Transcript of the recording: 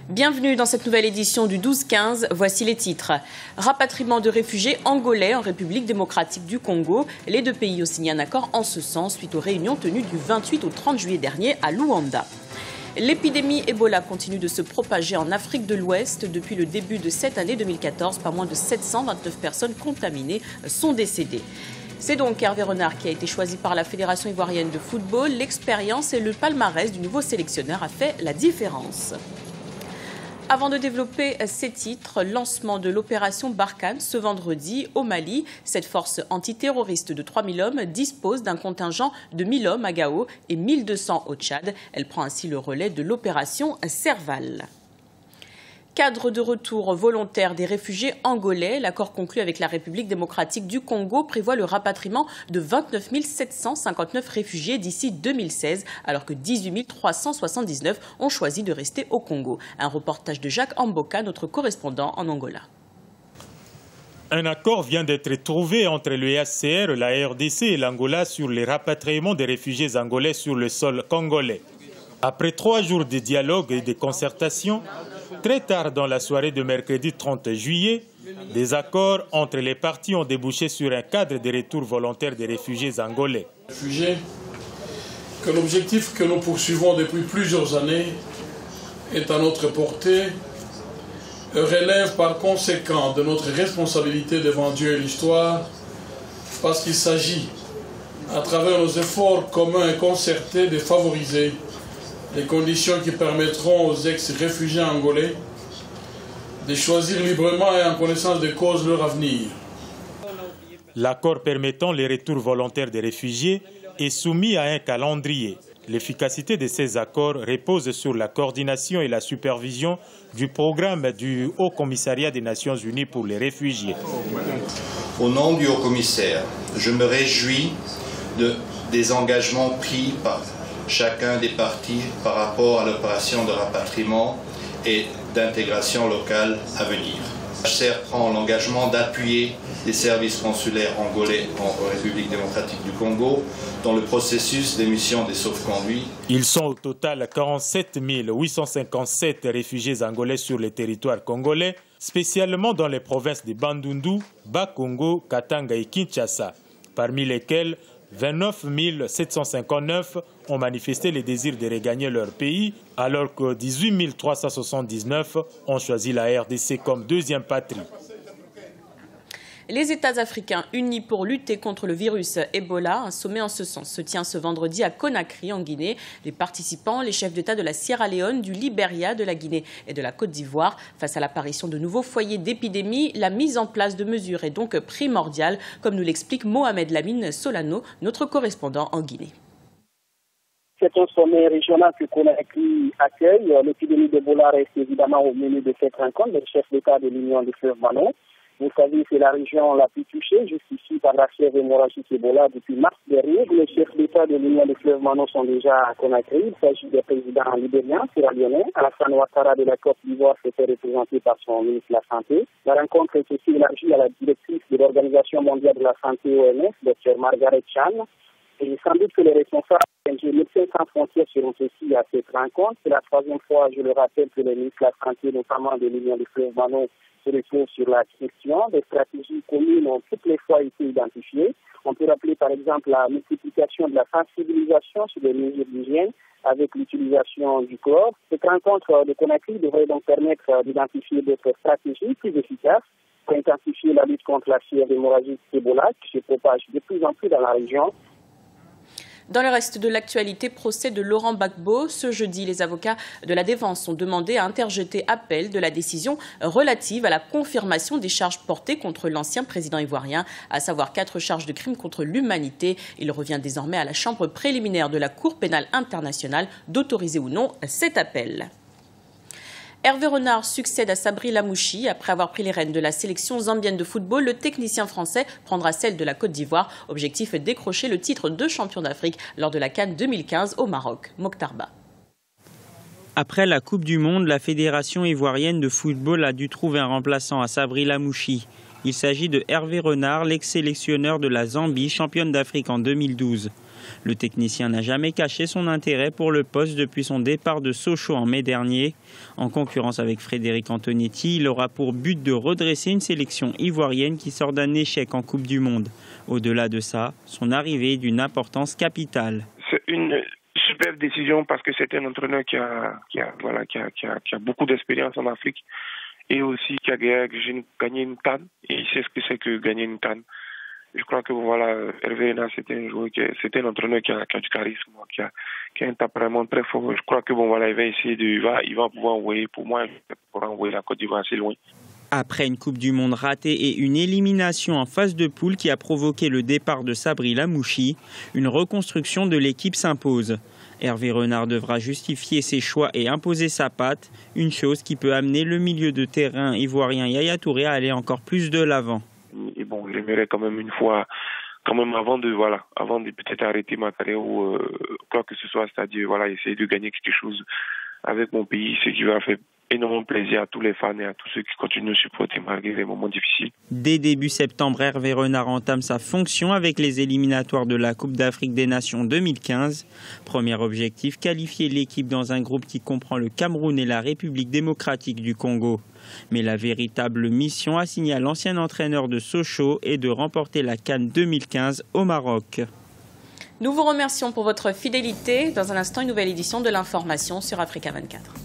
Bienvenue dans cette nouvelle édition du 12-15. Voici les titres. Rapatriement de réfugiés angolais en République démocratique du Congo. Les deux pays ont signé un accord en ce sens suite aux réunions tenues du 28 au 30 juillet dernier à Luanda. L'épidémie Ebola continue de se propager en Afrique de l'Ouest. Depuis le début de cette année 2014, pas moins de 729 personnes contaminées sont décédées. C'est donc Hervé Renard qui a été choisi par la Fédération ivoirienne de football. L'expérience et le palmarès du nouveau sélectionneur a fait la différence. Avant de développer ces titres, lancement de l'opération Barkhane ce vendredi au Mali. Cette force antiterroriste de 3000 hommes dispose d'un contingent de 1000 hommes à Gao et 1200 au Tchad. Elle prend ainsi le relais de l'opération Serval. Cadre de retour volontaire des réfugiés angolais, l'accord conclu avec la République démocratique du Congo prévoit le rapatriement de 29 759 réfugiés d'ici 2016, alors que 18 379 ont choisi de rester au Congo. Un reportage de Jacques Amboka, notre correspondant en Angola. Un accord vient d'être trouvé entre le HCR, la RDC et l'Angola sur les rapatriements des réfugiés angolais sur le sol congolais. Après 3 jours de dialogue et de concertation, très tard dans la soirée de mercredi 30 juillet, des accords entre les parties ont débouché sur un cadre de retour volontaire des réfugiés angolais. Que l'objectif que nous poursuivons depuis plusieurs années est à notre portée, relève par conséquent de notre responsabilité devant Dieu et l'histoire, parce qu'il s'agit, à travers nos efforts communs et concertés, de favoriser les conditions qui permettront aux ex-réfugiés angolais de choisir librement et en connaissance de cause leur avenir. L'accord permettant les retours volontaires des réfugiés est soumis à un calendrier. L'efficacité de ces accords repose sur la coordination et la supervision du programme du Haut Commissariat des Nations Unies pour les réfugiés. Au nom du Haut Commissaire, je me réjouis des engagements pris par chacun des partis par rapport à l'opération de rapatriement et d'intégration locale à venir. Le HCR prend l'engagement d'appuyer les services consulaires angolais en République démocratique du Congo dans le processus d'émission des sauf-conduits. Ils sont au total 47 857 réfugiés angolais sur le territoire congolais, spécialement dans les provinces de Bandundu, Bas-Congo, Katanga et Kinshasa, parmi lesquels 29 759 ont manifesté le désir de regagner leur pays, alors que 18 379 ont choisi la RDC comme deuxième patrie. Les États africains unis pour lutter contre le virus Ebola, un sommet en ce sens se tient ce vendredi à Conakry en Guinée. Les participants, les chefs d'État de la Sierra Leone, du Libéria, de la Guinée et de la Côte d'Ivoire. Face à l'apparition de nouveaux foyers d'épidémie, la mise en place de mesures est donc primordiale, comme nous l'explique Mohamed Lamine Solano, notre correspondant en Guinée. C'est un sommet régional que Conakry accueille. L'épidémie d'Ebola reste évidemment au menu de cette rencontre des chefs d'État de l'Union du fleuve Ballon. Vous savez, c'est la région la plus touchée jusqu'ici par la fièvre hémorragique Ebola depuis mars dernier. Les chefs d'État de l'Union du fleuve Ballon sont déjà à Conakry. Il s'agit des présidents libériens, sierra-léonais. Alassane Ouattara de la Côte d'Ivoire s'était représenté par son ministre de la Santé. La rencontre est aussi élargie à la directrice de l'Organisation mondiale de la santé OMS, Dr Margaret Chan. Et sans doute que les responsables de Médecins sans frontières seront aussi à cette rencontre. C'est la 3e fois, je le rappelle, que les ministres de la Santé, notamment de l'Union du fleuve Ballon, se retrouvent sur la question. Des stratégies communes ont toutes les fois été identifiées. On peut rappeler par exemple la multiplication de la sensibilisation sur les mesures d'hygiène avec l'utilisation du chlore. Cette rencontre de Conakry devrait donc permettre d'identifier d'autres stratégies plus efficaces pour intensifier la lutte contre la fièvre hémorragique Ebola qui se propage de plus en plus dans la région. Dans le reste de l'actualité, procès de Laurent Gbagbo. Ce jeudi, les avocats de la défense ont demandé à interjeter appel de la décision relative à la confirmation des charges portées contre l'ancien président ivoirien, à savoir 4 charges de crimes contre l'humanité. Il revient désormais à la chambre préliminaire de la Cour pénale internationale d'autoriser ou non cet appel. Hervé Renard succède à Sabri Lamouchi. Après avoir pris les rênes de la sélection zambienne de football, le technicien français prendra celle de la Côte d'Ivoire. Objectif est décrocher le titre de champion d'Afrique lors de la CAN 2015 au Maroc. Mokhtarba. Après la Coupe du Monde, la Fédération ivoirienne de football a dû trouver un remplaçant à Sabri Lamouchi. Il s'agit de Hervé Renard, l'ex-sélectionneur de la Zambie, championne d'Afrique en 2012. Le technicien n'a jamais caché son intérêt pour le poste depuis son départ de Sochaux en mai dernier. En concurrence avec Frédéric Antonetti, il aura pour but de redresser une sélection ivoirienne qui sort d'un échec en Coupe du Monde. Au-delà de ça, son arrivée est d'une importance capitale. C'est une superbe décision parce que c'est un entraîneur qui a beaucoup d'expérience en Afrique et aussi qui a gagné une CAN et il sait ce que c'est que gagner une CAN. Je crois que Hervé Renard, c'était un entraîneur qui a du charisme, qui a un tempérament très fort. Je crois que il va pouvoir envoyer, pour moi, la Côte d'Ivoire assez loin. Après une Coupe du Monde ratée et une élimination en phase de poule qui a provoqué le départ de Sabri Lamouchi, une reconstruction de l'équipe s'impose. Hervé Renard devra justifier ses choix et imposer sa patte, une chose qui peut amener le milieu de terrain ivoirien Yaya Touré à aller encore plus de l'avant. Et bon, j'aimerais quand même une fois, avant de peut-être arrêter ma carrière ou quoi que ce soit, c'est-à-dire essayer de gagner quelque chose avec mon pays, ce qui va faire énormément plaisir à tous les fans et à tous ceux qui continuent de nous supporter malgré les moments difficiles. Dès début septembre, Hervé Renard entame sa fonction avec les éliminatoires de la Coupe d'Afrique des Nations 2015. Premier objectif, qualifier l'équipe dans un groupe qui comprend le Cameroun et la République démocratique du Congo. Mais la véritable mission assignée à l'ancien entraîneur de Sochaux est de remporter la CAN 2015 au Maroc. Nous vous remercions pour votre fidélité. Dans un instant, une nouvelle édition de l'information sur Africa 24.